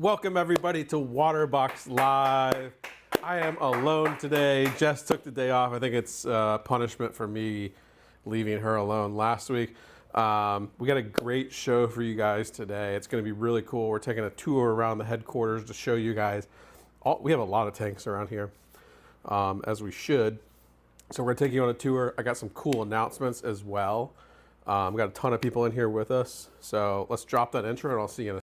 Welcome everybody to Waterbox Live. I am alone today. Jess took the day off. I think it's punishment for me leaving her alone last week. We got a great show for you guys today. It's going to be really cool. We're taking a tour around the headquarters to show you guys. We have a lot of tanks around here, as we should. So we're taking you on a tour. I got some cool announcements as well. We got a ton of people in here with us. So let's drop that intro and I'll see you in a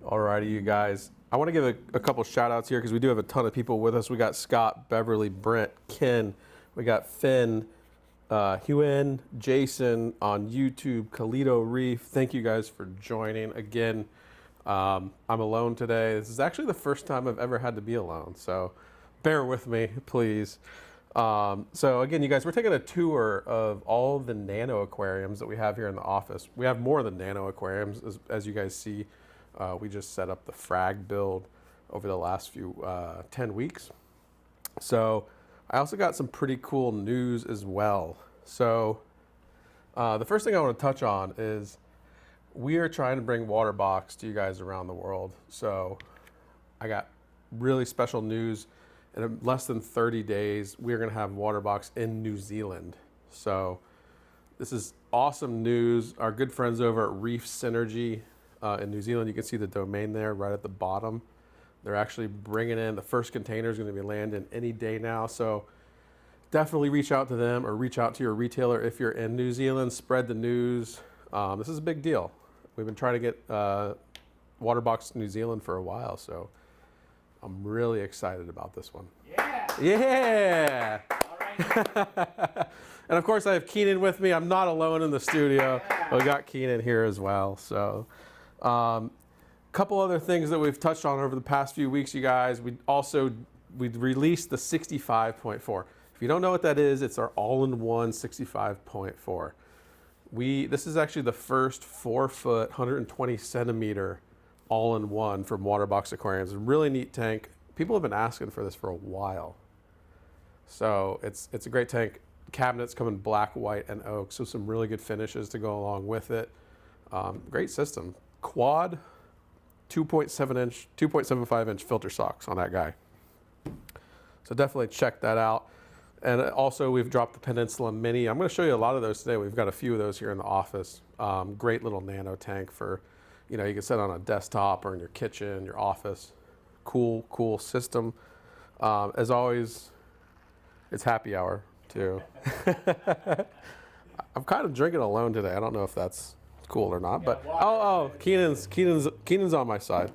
Alrighty, you guys. I want to give a couple shout outs here because we do have a ton of people with us. We got Scott, Beverly, Brent, Ken, we got Finn, Huen, Jason on YouTube, Kalido Reef. Thank you guys for joining. Again, I'm alone today. This is actually the first time I've ever had to be alone, so bear with me, please. So again, you guys, we're taking a tour of all the Nano Aquariums that we have here in the office. We have more than Nano Aquariums, as you guys see. We just set up the frag build over the last few 10 weeks. So I also got some pretty cool news as well. So the first thing I want to touch on is we are trying to bring Waterbox to you guys around the world. So I got really special news. In less than 30 days, we're going to have Waterbox in New Zealand. So this is awesome news. Our good friends over at Reef Synergy in New Zealand, you can see the domain there right at the bottom. They're actually bringing in, the first container is going to be landing any day now. So definitely reach out to them or reach out to your retailer if you're in New Zealand. Spread the news. This is a big deal. We've been trying to get Waterbox New Zealand for a while, so I'm really excited about this one. Yeah! Yeah! All right. And of course I have Keenan with me. I'm not alone in the studio. Yeah. We got Keenan here as well. So couple other things that we've touched on over the past few weeks, you guys. We released the 65.4. If you don't know what that is, it's our all-in-one 65.4. This is actually the first 4-foot, 120 centimeter all-in-one from Waterbox Aquariums. A really neat tank. People have been asking for this for a while. So it's a great tank. Cabinets come in black, white, and oak, so some really good finishes to go along with it. Great system. Quad 2.75 inch filter socks on that guy. So definitely check that out. And also we've dropped the Peninsula Mini. I'm going to show you a lot of those today. We've got a few of those here in the office. Great little nano tank for, you can set on a desktop or in your kitchen, your office. Cool system. As always, it's happy hour too. I'm kind of drinking alone today. I don't know if that's cool or not, but Keenan's on my side.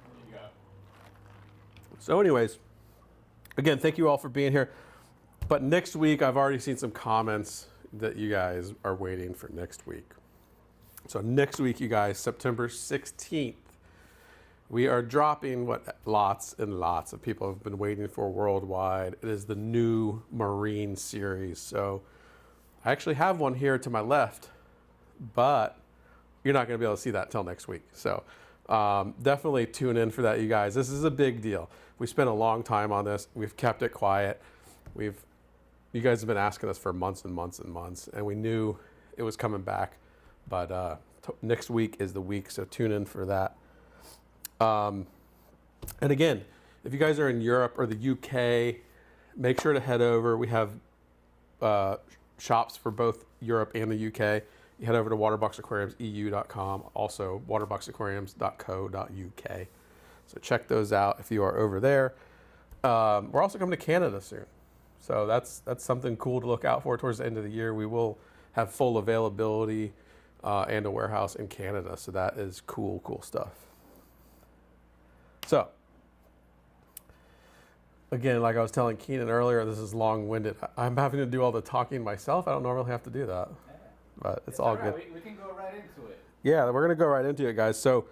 So anyways, again, thank you all for being here. But next week, I've already seen some comments that you guys are waiting for next week. So next week, you guys, September 16th, we are dropping what lots and lots of people have been waiting for worldwide. It is the new Marine series. So I actually have one here to my left, but you're not going to be able to see that till next week. So definitely tune in for that, you guys. This is a big deal. We spent a long time on this. We've kept it quiet. You guys have been asking us for months and months and months, and we knew it was coming back. But next week is the week, so tune in for that. And again, if you guys are in Europe or the UK, make sure to head over. We have shops for both Europe and the UK. You head over to waterboxaquariumseu.com, also waterboxaquariums.co.uk. So check those out if you are over there. We're also coming to Canada soon. So that's something cool to look out for towards the end of the year. We will have full availability and a warehouse in Canada. So that is cool stuff. So again, like I was telling Keenan earlier, this is long-winded. I'm having to do all the talking myself. I don't normally have to do that. But it's all good. We can go right into it. Yeah, we're going to go right into it, guys. So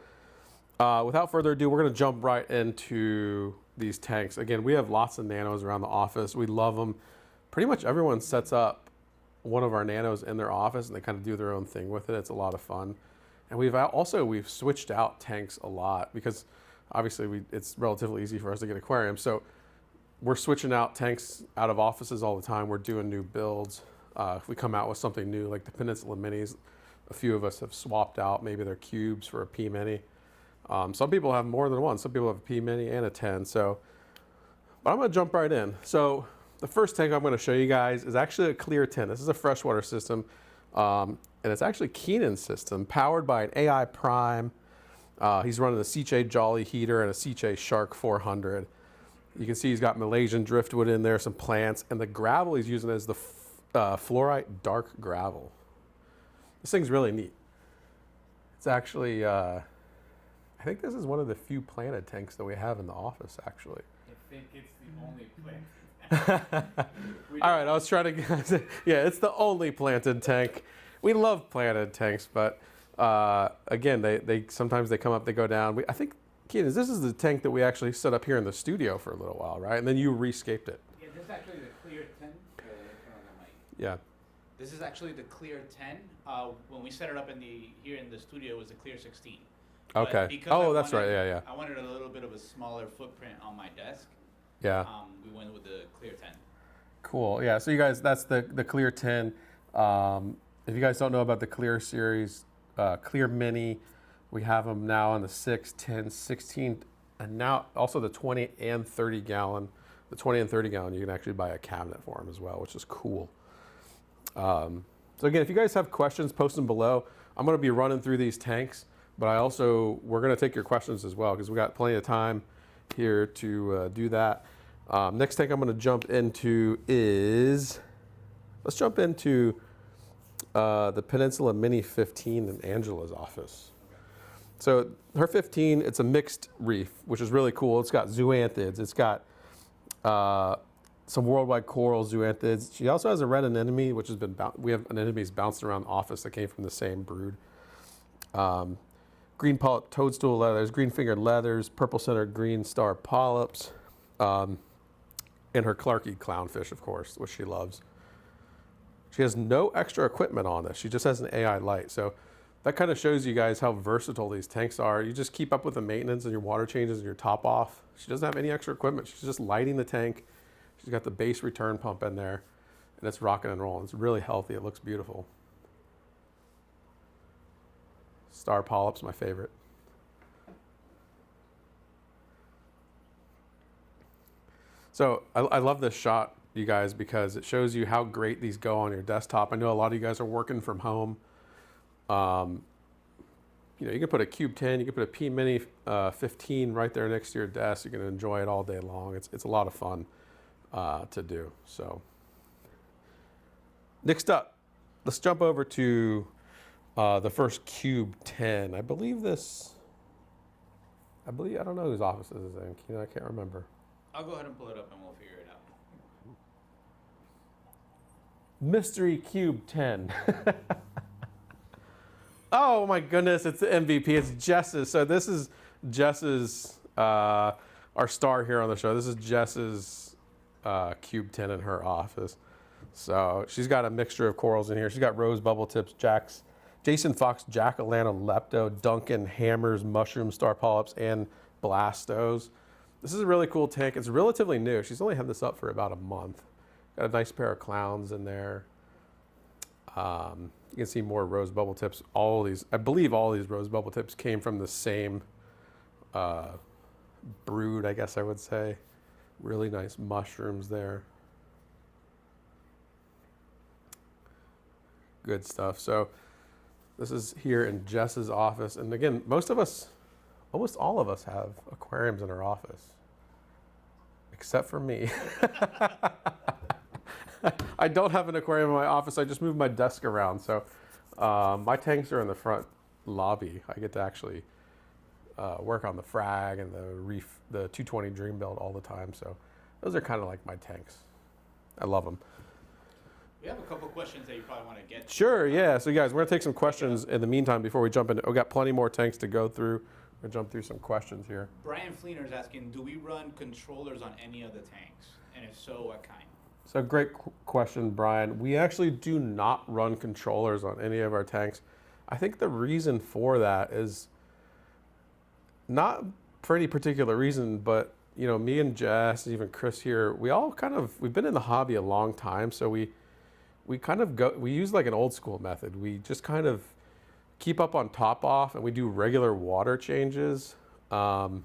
without further ado, we're going to jump right into these tanks. Again, we have lots of nanos around the office. We love them. Pretty much everyone sets up one of our Nanos in their office, and they kind of do their own thing with it. It's a lot of fun. And we've switched out tanks a lot because obviously it's relatively easy for us to get aquariums. So we're switching out tanks out of offices all the time. We're doing new builds. If we come out with something new, like the Peninsula Minis, a few of us have swapped out maybe their cubes for a P Mini. Some people have more than one. Some people have a P Mini and a 10. So, but I'm gonna jump right in. So the first tank I'm gonna show you guys is actually a clear 10. This is a freshwater system. And it's actually Keenan's system, powered by an AI Prime. He's running a Cichlid Jolly heater and a Cichlid Shark 400. You can see he's got Malaysian driftwood in there, some plants, and the gravel he's using is the fluorite dark gravel. This thing's really neat. It's actually, I think this is one of the few planted tanks that we have in the office, actually. I think it's the only plant. All right, I was trying to, yeah, it's the only planted tank. We love planted tanks, but again, they sometimes they come up, they go down. I think, Keenan, this is the tank that we actually set up here in the studio for a little while, right? And then you rescaped it. Yeah, this is actually the clear 10. Yeah. This is actually the clear 10. When we set it up here in the studio, it was the clear 16. Okay. Oh, that's right. Yeah, yeah. I wanted a little bit of a smaller footprint on my desk. Yeah. We went with the clear 10. Cool. Yeah. So you guys, that's the clear 10. If you guys don't know about the clear series, clear mini, we have them now on the 6, 10, 16, and now also the 20 and 30 gallon. The 20 and 30 gallon, you can actually buy a cabinet for them as well, which is cool. So again, if you guys have questions, post them below. I'm going to be running through these tanks, but we're going to take your questions as well because we got plenty of time here to do that. Next tank I'm going to jump into let's jump into the Peninsula Mini 15 in Angela's office. So her 15, it's a mixed reef, which is really cool. It's got zoanthids. It's got some worldwide coral zoanthids. She also has a red anemone, which has been, we have anemones bounced around the office that came from the same brood. Green polyp toadstool leathers, green fingered leathers, purple centered green star polyps, and her Clarkie clownfish, of course, which she loves. She has no extra equipment on this. She just has an AI light. So that kind of shows you guys how versatile these tanks are. You just keep up with the maintenance and your water changes and your top off. She doesn't have any extra equipment. She's just lighting the tank. She's got the base return pump in there, and it's rocking and rolling. It's really healthy. It looks beautiful. Star polyps, my favorite. So I love this shot, you guys, because it shows you how great these go on your desktop. I know a lot of you guys are working from home. You know, you can put a Cube 10, you can put a P Mini 15 right there next to your desk. You can enjoy it all day long. It's a lot of fun to do. So next up, let's jump over to the first Cube 10. I don't know whose office this is in. You know, I can't remember. I'll go ahead and pull it up and we'll figure it out. Mystery Cube 10. Oh my goodness, it's the MVP. It's Jess's. So this is Jess's, our star here on the show. This is Jess's Cube 10 in her office. So she's got a mixture of corals in here. She's got rose bubble tips, Jason Fox, jack-o'-lantern, lepto, Duncan, hammers, mushroom star polyps, and blastos. This is a really cool tank. It's relatively new. She's only had this up for about a month. Got a nice pair of clowns in there. You can see more rose bubble tips. I believe all these rose bubble tips came from the same brood, I guess I would say. Really nice mushrooms there. Good stuff. So this is here in Jess's office. And again, almost all of us have aquariums in our office, except for me. I don't have an aquarium in my office. I just moved my desk around. So my tanks are in the front lobby. I get to actually work on the frag and the 220 Dream Build all the time. So those are kind of like my tanks. I love them. We have a couple questions that you probably want to get to. Sure, yeah. So guys, we're gonna take some questions in the meantime before we jump in. We've got plenty more tanks to go through. We're gonna jump through some questions here. Brian Fleener is asking, do we run controllers on any of the tanks? And if so, what kind? So great question, Brian. We actually do not run controllers on any of our tanks. I think the reason for that is not for any particular reason, but you know, me and Jess, even Chris here, we've been in the hobby a long time, so we use like an old school method. We just kind of keep up on top off, and we do regular water changes, and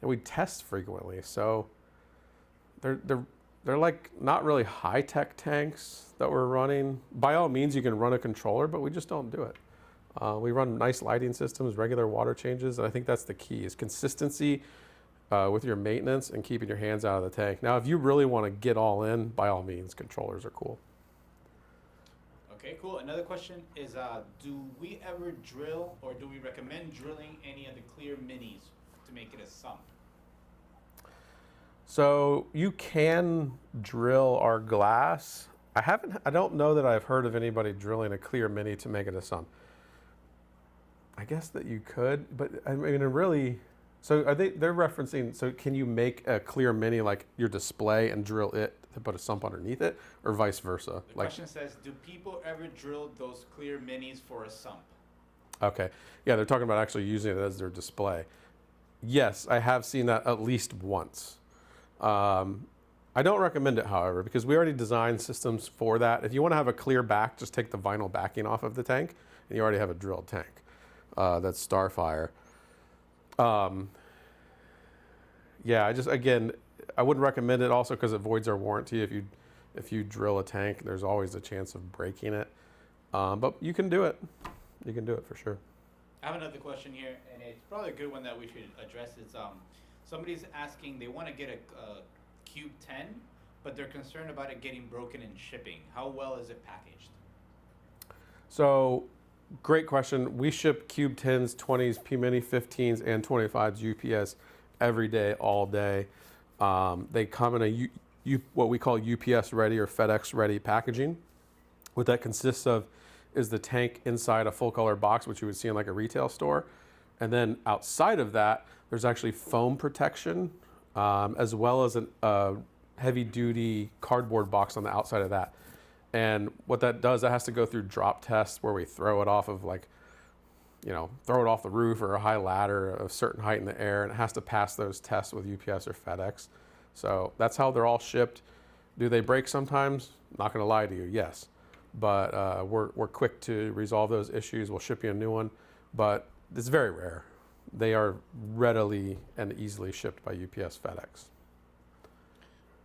we test frequently. So they're like not really high tech tanks that we're running. By all means, you can run a controller, but we just don't do it. We run nice lighting systems, regular water changes, and I think that's the key is consistency with your maintenance and keeping your hands out of the tank. Now, if you really want to get all in, by all means, controllers are cool. Okay, cool. Another question is, do we ever drill or do we recommend drilling any of the clear minis to make it a sump? So you can drill our glass. I don't know that I've heard of anybody drilling a clear mini to make it a sump. I guess that you could, but I mean, really, so they're referencing, so can you make a clear mini like your display and drill it to put a sump underneath it, or vice versa? The question says, do people ever drill those clear minis for a sump? Okay, yeah, they're talking about actually using it as their display. Yes, I have seen that at least once. I don't recommend it, however, because we already designed systems for that. If you want to have a clear back, just take the vinyl backing off of the tank, and you already have a drilled tank. That's Starfire. Yeah, I wouldn't recommend it also because it voids our warranty. If you drill a tank, there's always a chance of breaking it. But you can do it. You can do it for sure. I have another question here, and it's probably a good one that we should address. It's somebody's asking, they want to get a Cube10, but they're concerned about it getting broken in shipping. How well is it packaged? So, great question. We ship Cube 10s, 20s, P-Mini 15s, and 25s UPS every day, all day. They come in what we call UPS ready or FedEx ready packaging. What that consists of is the tank inside a full color box, which you would see in like a retail store. And then outside of that, there's actually foam protection, as well as a heavy duty cardboard box on the outside of that. And what that does, that has to go through drop tests where we throw it off of throw it off the roof or a high ladder of a certain height in the air, and it has to pass those tests with UPS or FedEx. So that's how they're all shipped. Do they break sometimes? Not gonna lie to you, yes. But we're quick to resolve those issues. We'll ship you a new one, but it's very rare. They are readily and easily shipped by UPS, FedEx.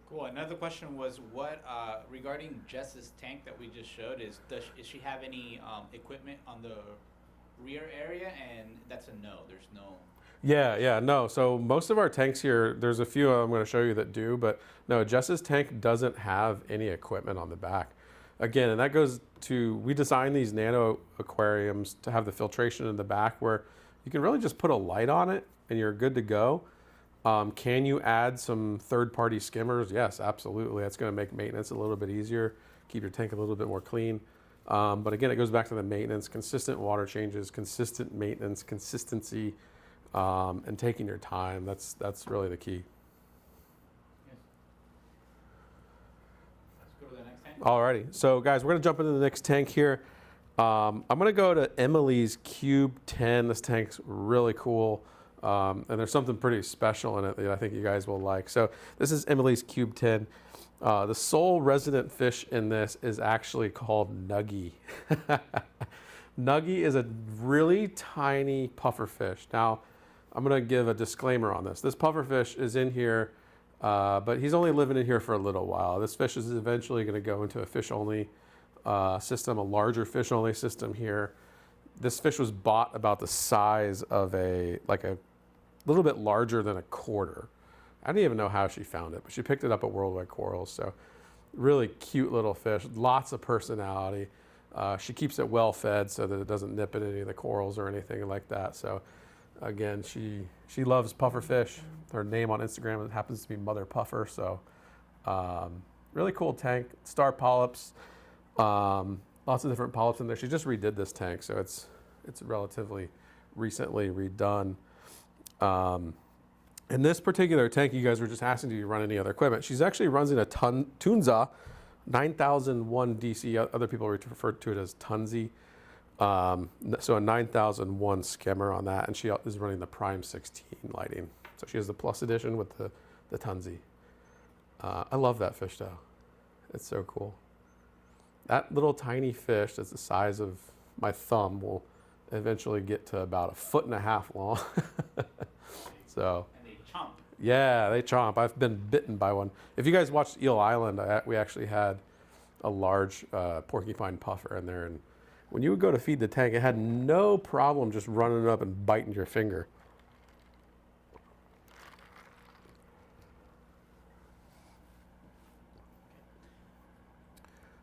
Cool. Another question was what regarding Jess's tank that we just showed is she have any equipment on the rear area? And that's a no. There's no. Yeah, no. So most of our tanks here, there's a few I'm going to show you that do, but no, Jess's tank doesn't have any equipment on the back. Again, and that goes to, we designed these Nano Aquariums to have the filtration in the back where you can really just put a light on it and you're good to go. Can you add some third-party skimmers? Yes, absolutely. That's going to make maintenance a little bit easier, keep your tank a little bit more clean. But again, it goes back to the maintenance, consistent water changes, consistent maintenance, consistency, and taking your time. That's really the key. Let's go to the next tank. Alrighty, so guys, we're gonna jump into the next tank here. I'm gonna go to Emily's Cube 10. This tank's really cool, and there's something pretty special in it that I think you guys will like. So this is Emily's Cube 10. The sole resident fish in this is actually called Nuggy. Nuggy is a really tiny pufferfish. Now, I'm gonna give a disclaimer on this. This pufferfish is in here, but he's only living in here for a little while. This fish is eventually gonna go into a fish-only system, a larger fish-only system here. This fish was bought about the size of a little bit larger than a quarter. I don't even know how she found it, but she picked it up at Worldwide Corals. So really cute little fish, lots of personality. She keeps it well fed so that it doesn't nip at any of the corals or anything like that. So again, she loves pufferfish. Her name on Instagram happens to be Mother Puffer. So really cool tank, star polyps, lots of different polyps in there. She just redid this tank, so it's relatively recently redone. And this particular tank, you guys were just asking, do you run any other equipment? She's actually running a Tunza 9001 DC. Other people refer to it as Tunzi. So a 9001 skimmer on that, and she is running the Prime 16 lighting. So she has the Plus Edition with the Tunzi. I love that fish though. It's so cool. That little tiny fish that's the size of my thumb will eventually get to about 1.5 feet long. So. And they chomp. Yeah, they chomp. I've been bitten by one. If you guys watched Eel Island, we actually had a large porcupine puffer in there, and when you would go to feed the tank, it had no problem just running up and biting your finger.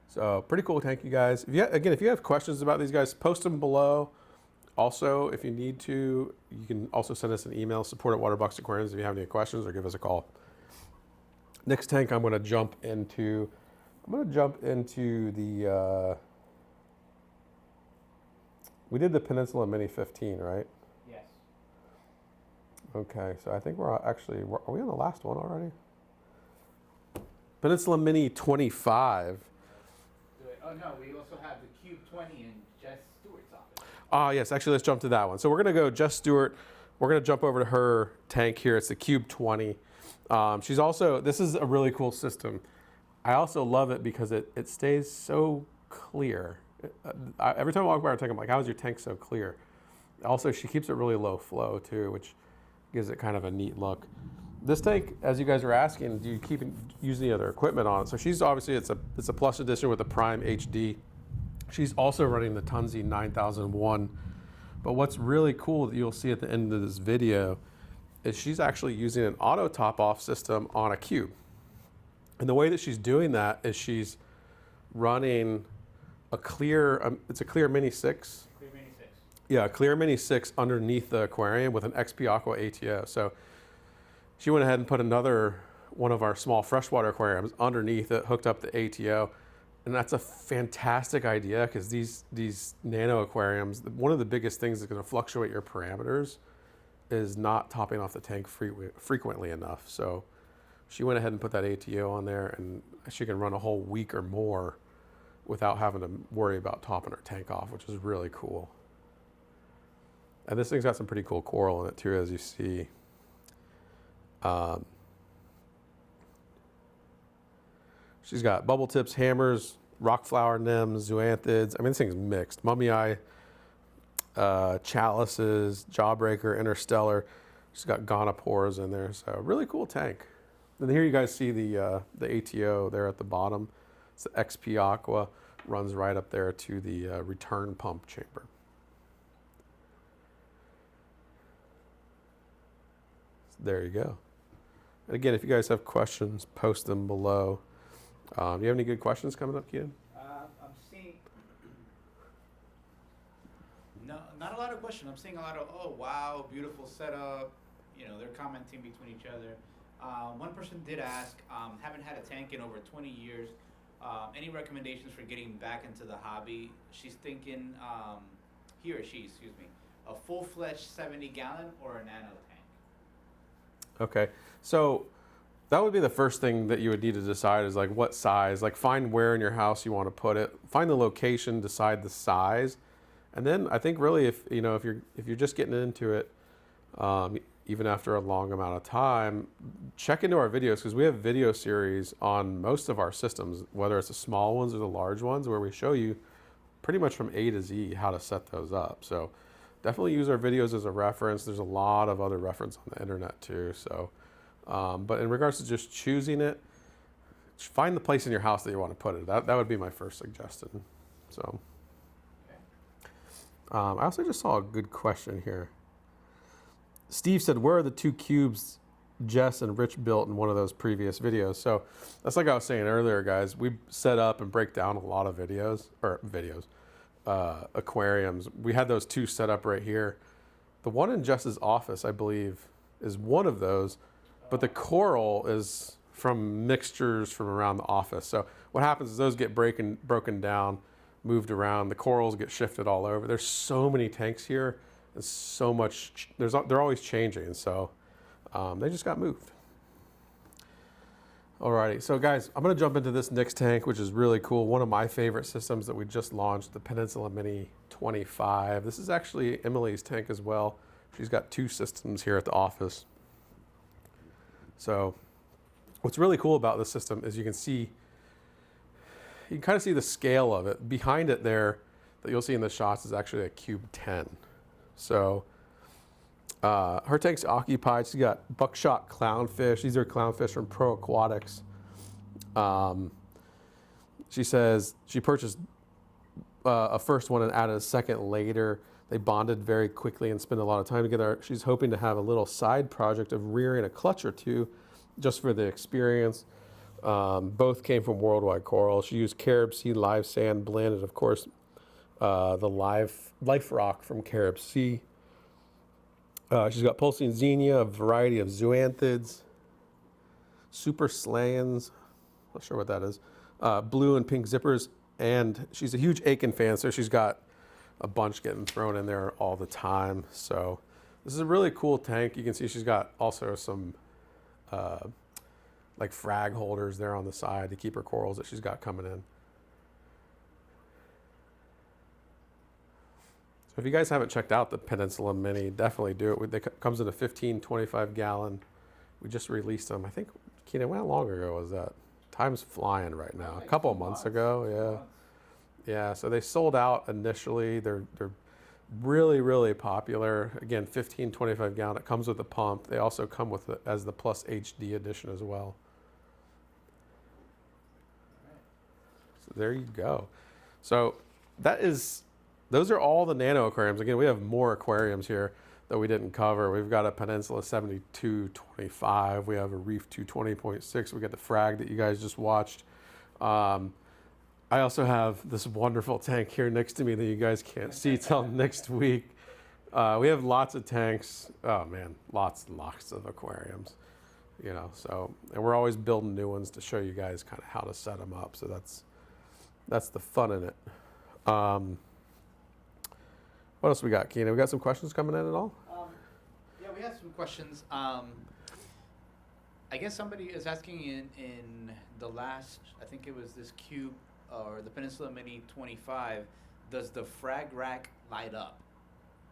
So pretty cool tank, you guys. If you have questions about these guys, post them below. Also, if you need to, you can also send us an email, support@Waterbox Aquariums, if you have any questions, or give us a call. Next tank I'm going to jump into the, we did the Peninsula Mini 15, right? Yes. Okay, so I think are we on the last one already? Peninsula Mini 25. Oh no, we also have the Cube20 in Jess Stewart's office. Ah, yes, actually let's jump to that one. So we're gonna go Jess Stewart. We're gonna jump over to her tank here. It's the Cube20. She's also, this is a really cool system. I also love it because it stays so clear. Every time I walk by her tank, I'm like, how is your tank so clear? Also, she keeps it really low flow too, which gives it kind of a neat look. This tank, as you guys were asking, do you keep using the other equipment on it? So she's obviously, it's a Plus Edition with the Prime HD. She's also running the Tunzi 9001. But what's really cool that you'll see at the end of this video is she's actually using an auto top off system on a cube. And the way that she's doing that is she's running a clear, it's a clear Mini 6. Clear Mini 6. Yeah, a clear Mini 6 underneath the aquarium with an XP Aqua ATO. So she went ahead and put one of our small freshwater aquariums underneath it, hooked up the ATO. And that's a fantastic idea because these nano aquariums, one of the biggest things that's going to fluctuate your parameters is not topping off the tank frequently enough. So she went ahead and put that ATO on there, and she can run a whole week or more without having to worry about topping her tank off, which is really cool. And this thing's got some pretty cool coral in it too, as you see. She's got bubble tips, hammers, rock flower nymphs, zoanthids. I mean, this thing's mixed. Mummy eye, chalices, jawbreaker, interstellar. She's got gonopores in there. So really cool tank. And here you guys see the ATO there at the bottom. It's the XP Aqua, runs right up there to the return pump chamber. So there you go. And again, if you guys have questions, post them below. Do you have any good questions coming up, Keaton? I'm seeing not a lot of questions. I'm seeing a lot of, oh wow, beautiful setup. You know, they're commenting between each other. One person did ask, haven't had a tank in over 20 years. Any recommendations for getting back into the hobby? She's thinking, he or she, excuse me, a full-fledged 70-gallon or a nano tank. Okay, so that would be the first thing that you would need to decide is like what size, like find where in your house you want to put it, find the location, decide the size. And then I think really if you're just getting into it, even after a long amount of time, check into our videos because we have video series on most of our systems, whether it's the small ones or the large ones, where we show you pretty much from A to Z how to set those up. So definitely use our videos as a reference. There's a lot of other reference on the internet too. So, but in regards to just choosing it, find the place in your house that you want to put it. That would be my first suggestion. So, I also just saw a good question here. Steve said, where are the two cubes Jess and Rich built in one of those previous videos? So that's like I was saying earlier, guys, we set up and break down a lot of aquariums. We had those two set up right here. The one in Jess's office, I believe, is one of those, but the coral is from mixtures from around the office. So what happens is those get broken down, moved around, the corals get shifted all over. There's so many tanks here. So much, they're always changing. So They just got moved. Alrighty, so guys, I'm gonna jump into this next tank, which is really cool. One of my favorite systems that we just launched, the Peninsula Mini 25. This is actually Emily's tank as well. She's got 2 systems here at the office. So what's really cool about this system is you can kind of see the scale of it. Behind it there, that you'll see in the shots, is actually a Cube 10. So her tank's occupied. She's got buckshot clownfish. These are clownfish from Pro Aquatics. She says she purchased a first one and added a second later. They bonded very quickly and spent a lot of time together. She's hoping to have a little side project of rearing a clutch or 2 just for the experience. Both came from Worldwide Coral. She used Carib Sea live sand blend and, of course, the life rock from Carib Sea. She's got pulsing xenia, a variety of zoanthids, super slayans, not sure what that is, blue and pink zippers, and she's a huge Aiken fan, so she's got a bunch getting thrown in there all the time. So this is a really cool tank. You can see she's got also some like frag holders there on the side to keep her corals that she's got coming in. If you guys haven't checked out the Peninsula Mini, definitely do it. It comes in a 15, 25 gallon. We just released them. I think, Keenan, how long ago was that? Time's flying right now. Like a couple of months ago, yeah. Yeah, so they sold out initially. They're really, really popular. Again, 15, 25 gallon. It comes with a pump. They also come with it as the Plus HD edition as well. So there you go. So those are all the Nano Aquariums. Again, we have more aquariums here that we didn't cover. We've got a Peninsula 7225. We have a Reef 220.6. We got the frag that you guys just watched. I also have this wonderful tank here next to me that you guys can't see till next week. We have lots of tanks. Oh man, lots and lots of aquariums. You know, so, and we're always building new ones to show you guys kind of how to set them up. So that's the fun in it. What else we got, Keenan? We got some questions coming in at all? Yeah, we have some questions. I guess somebody is asking in the last, I think it was this Cube or the Peninsula Mini 25, does the frag rack light up?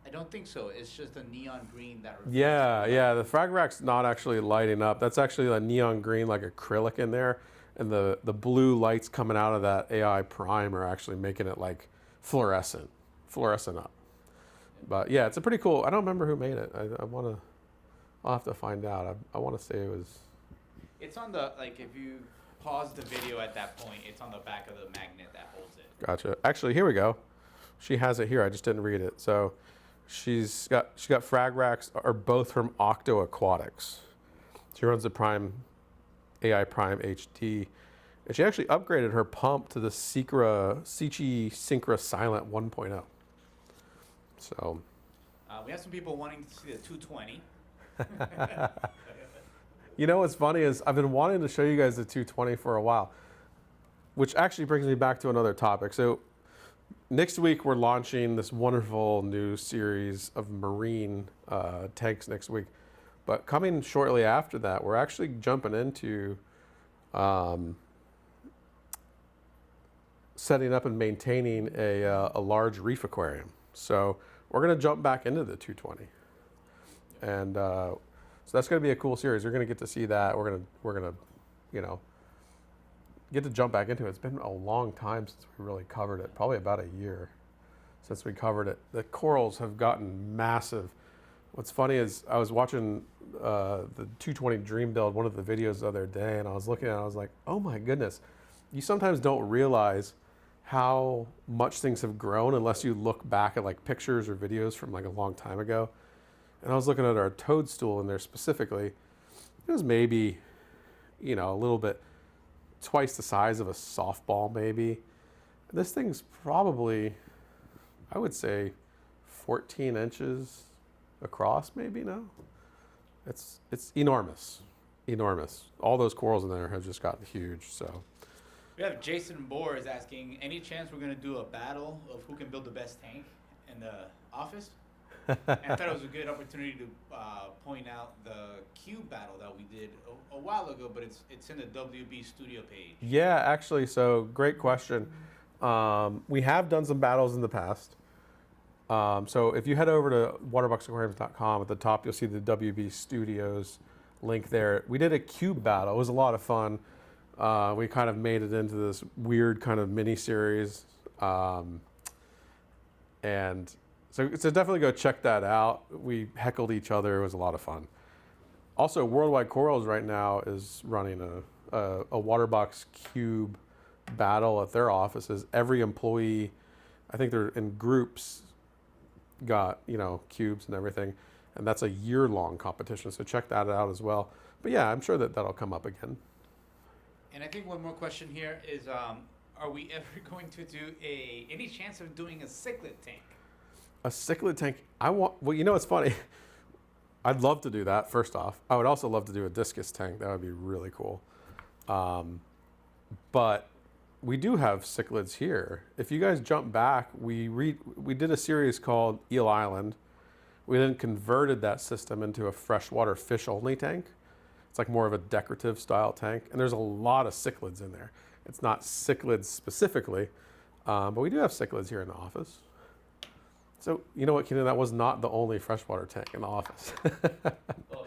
I don't think so. It's just a neon green that reflects. Yeah. The frag rack's not actually lighting up. That's actually a neon green, like acrylic in there. And the blue lights coming out of that AI Prime are actually making it like fluorescent up. But yeah, it's a pretty cool. I don't remember who made it. I'll have to find out. I want to say it was. It's on the, like, if you pause the video at that point, it's on the back of the magnet that holds it. Gotcha. Actually, here we go. She has it here. I just didn't read it. So she got frag racks are both from Octo Aquatics. She runs the Prime AI Prime HD, and she actually upgraded her pump to the Cichlid Synchro Silent 1.0. So we have some people wanting to see the 220. You know what's funny is I've been wanting to show you guys the 220 for a while, which actually brings me back to another topic. So next week we're launching this wonderful new series of marine tanks next week. But coming shortly after that, we're actually jumping into setting up and maintaining a large reef aquarium. So we're going to jump back into the 220, and so that's going to be a cool series. You're going to get to see that. We're gonna, you know, get to jump back into it. It's been a long time since we really covered it. Probably about a year since we covered it. The corals have gotten massive. What's funny is I was watching the 220 Dream Build, one of the videos the other day, and I was looking at it. I was like, oh my goodness! You sometimes don't realize how much things have grown unless you look back at like pictures or videos from like a long time ago. And I was looking at our toadstool in there specifically. It was maybe, you know, a little bit twice the size of a softball maybe. This thing's probably, I would say 14 inches across maybe now. It's enormous. All those corals in there have just gotten huge, so. We have Jason Bohr is asking, any chance we're going to do a battle of who can build the best tank in the office? And I thought it was a good opportunity to point out the cube battle that we did a while ago, but it's in the WB Studio page. Yeah, actually, so great question. We have done some battles in the past. So if you head over to waterboxaquariums.com, at the top you'll see the WB Studios link there. We did a cube battle. It was a lot of fun. We kind of made it into this weird kind of mini series. And so definitely go check that out. We heckled each other. It was a lot of fun. Also, Worldwide Corals right now is running a Waterbox Cube battle at their offices. Every employee, I think they're in groups, got, cubes and everything. And that's a year-long competition, so check that out as well. But yeah, I'm sure that'll come up again. And I think one more question here is, are we ever going to do any chance of doing a Cichlid tank? A Cichlid tank, well, it's funny. I'd love to do that, first off. I would also love to do a discus tank. That would be really cool. But we do have cichlids here. If you guys jump back, we did a series called Eel Island. We then converted that system into a freshwater fish-only tank. It's like more of a decorative style tank. And there's a lot of cichlids in there. It's not cichlids specifically, but we do have cichlids here in the office. So, you know what, Keenan? That was not the only freshwater tank in the office. Well,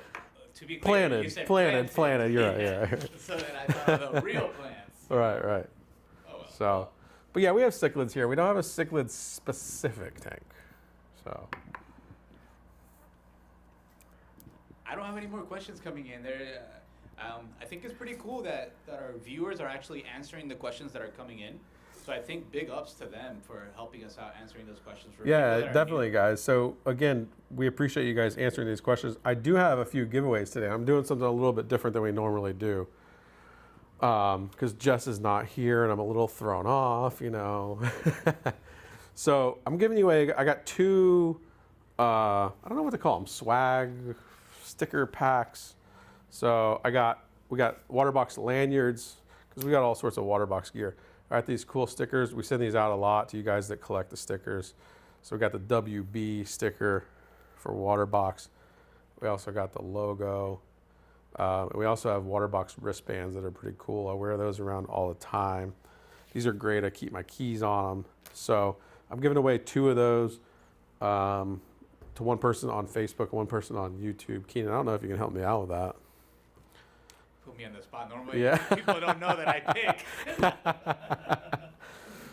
to be clear, you said planted. You're right, yeah. So then I thought of the real plants. Right. Oh, well. So, but yeah, we have cichlids here. We don't have a cichlid specific tank. So. I don't have any more questions coming in. I think it's pretty cool that our viewers are actually answering the questions that are coming in. So I think big ups to them for helping us out answering those questions. For yeah, definitely, guys. So again, we appreciate you guys answering these questions. I do have a few giveaways today. I'm doing something a little bit different than we normally do. Because Jess is not here and I'm a little thrown off, So I'm giving you away, I got two, I don't know what to call them, swag sticker packs. So we got Waterbox lanyards, because we got all sorts of Waterbox gear. I got these cool stickers. We send these out a lot to you guys that collect the stickers. So we got the WB sticker for Waterbox. We also got the logo. We also have Waterbox wristbands that are pretty cool. I wear those around all the time. These are great. I keep my keys on them. So I'm giving away two of those to one person on Facebook, one person on YouTube. Keenan, I don't know if you can help me out with that. Put me on the spot. Normally, people don't know that I pick.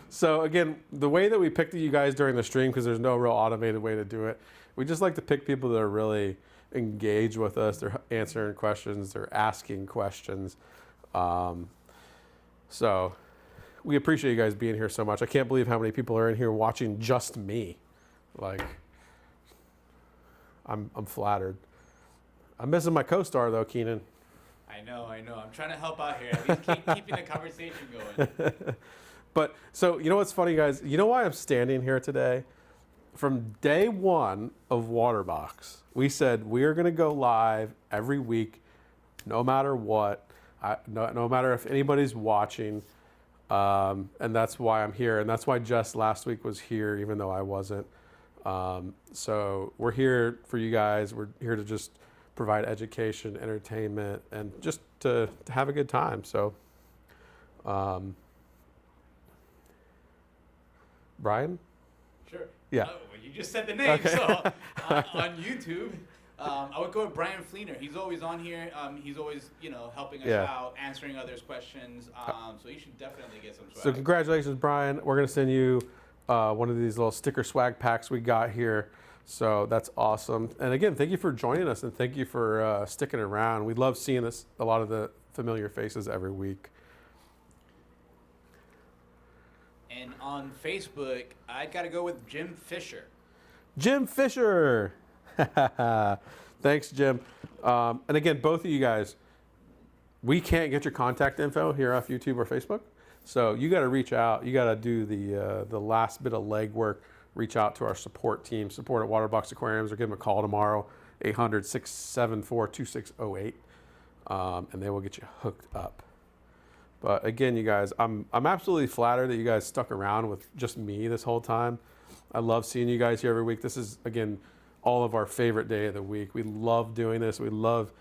So again, the way that we picked you guys during the stream, because there's no real automated way to do it, we just like to pick people that are really engaged with us. They're answering questions. They're asking questions. So we appreciate you guys being here so much. I can't believe how many people are in here watching just me. Like, I'm flattered. I'm missing my co-star though, Keenan. I know. I'm trying to help out here. At least keeping the conversation going. But so, you know what's funny, guys? You know why I'm standing here today? From day one of Waterbox, we said we're going to go live every week, no matter what, no matter if anybody's watching. And that's why I'm here. And that's why Jess last week was here, even though I wasn't. So we're here for you guys. We're here to just provide education, entertainment, and just to have a good time. So, Brian? Sure. Yeah. Well, you just said the name. Okay. So on YouTube, I would go with Brian Fleener. He's always on here. He's always, helping us out, answering others' questions. So you should definitely get some swag. So congratulations, Brian. We're going to send you one of these little sticker swag packs we got here. So that's awesome. And again, thank you for joining us, and thank you for sticking around. We love seeing a lot of the familiar faces every week. And on Facebook, I got to go with Jim Fisher. Jim Fisher. Thanks, Jim. And again, both of you guys, we can't get your contact info here off YouTube or Facebook. So you got to reach out. You got to do the last bit of legwork. Reach out to our support team, support at Waterbox Aquariums, or give them a call tomorrow, 800-674-2608, and they will get you hooked up. But again, you guys, I'm absolutely flattered that you guys stuck around with just me this whole time. I love seeing you guys here every week. This is, again, all of our favorite day of the week. We love doing this. We love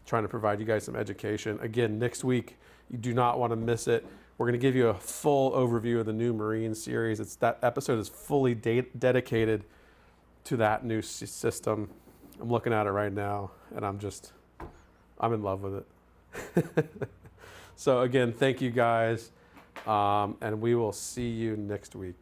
trying to provide you guys some education. Again, next week, you do not want to miss it. We're going to give you a full overview of the new Marine series. That episode is fully dedicated to that new system. I'm looking at it right now, and I'm in love with it. So again, thank you guys, and we will see you next week.